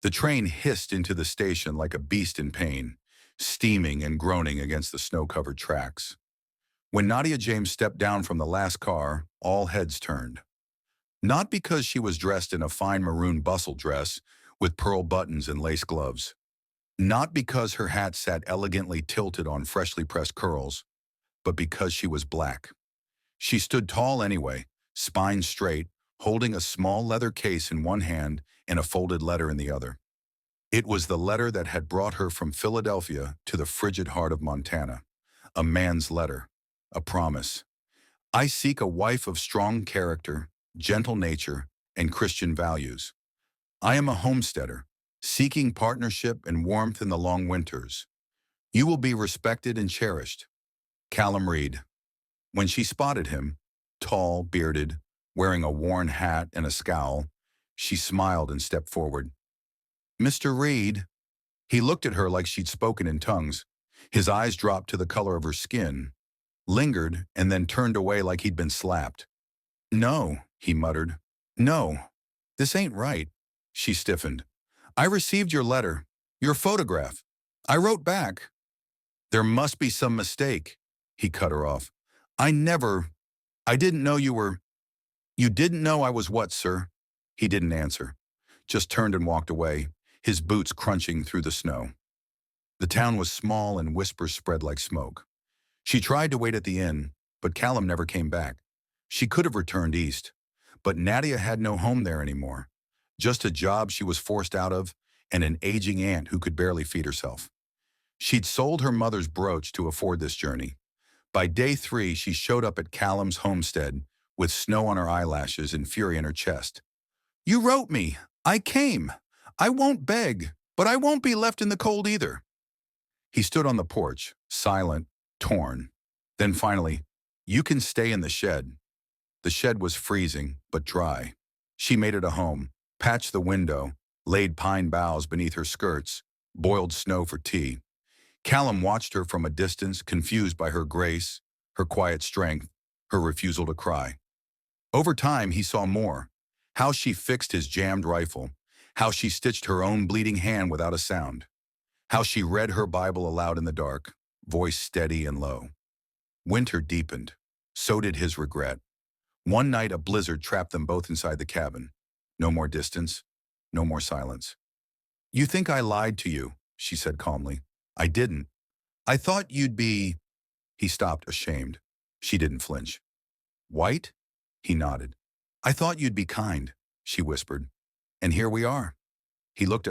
The train hissed into the station like a beast in pain, steaming and groaning against the snow-covered tracks. When Nadia James stepped down from the last car, all heads turned. Not because she was dressed in a fine maroon bustle dress with pearl buttons and lace gloves. Not because her hat sat elegantly tilted on freshly pressed curls, but because she was black. She stood tall anyway, spine straight, holding a small leather case in one hand and a folded letter in the other. It was the letter that had brought her from Philadelphia to the frigid heart of Montana. A man's letter, a promise. I seek a wife of strong character, gentle nature, and Christian values. I am a homesteader, seeking partnership and warmth in the long winters. You will be respected and cherished. Callum Reed. When she spotted him, tall, bearded, wearing a worn hat and a scowl, she smiled and stepped forward. Mr. Reed. He looked at her like she'd spoken in tongues. His eyes dropped to the color of her skin, lingered, and then turned away like he'd been slapped. No, he muttered. No, this ain't right. She stiffened. I received your letter, your photograph. I wrote back. There must be some mistake. He cut her off. I didn't know you were. You didn't know I was what, sir? He didn't answer, just turned and walked away, his boots crunching through the snow. The town was small and whispers spread like smoke. She tried to wait at the inn, but Callum never came back. She could have returned east, but Nadia had no home there anymore. Just a job she was forced out of and an aging aunt who could barely feed herself. She'd sold her mother's brooch to afford this journey. By day 3, she showed up at Callum's homestead with snow on her eyelashes and fury in her chest. You wrote me. I came. I won't beg, but I won't be left in the cold either. He stood on the porch, silent, torn. Then finally, you can stay in the shed. The shed was freezing, but dry. She made it a home, patched the window, laid pine boughs beneath her skirts, boiled snow for tea. Callum watched her from a distance, confused by her grace, her quiet strength, her refusal to cry. Over time, he saw more. How she fixed his jammed rifle, how she stitched her own bleeding hand without a sound, how she read her Bible aloud in the dark, voice steady and low. Winter deepened. So did his regret. One night, a blizzard trapped them both inside the cabin. No more distance, no more silence. You think I lied to you, she said calmly. I didn't. I thought you'd be. He stopped, ashamed. She didn't flinch. White? He nodded. I thought you'd be kind, she whispered. And here we are. He looked at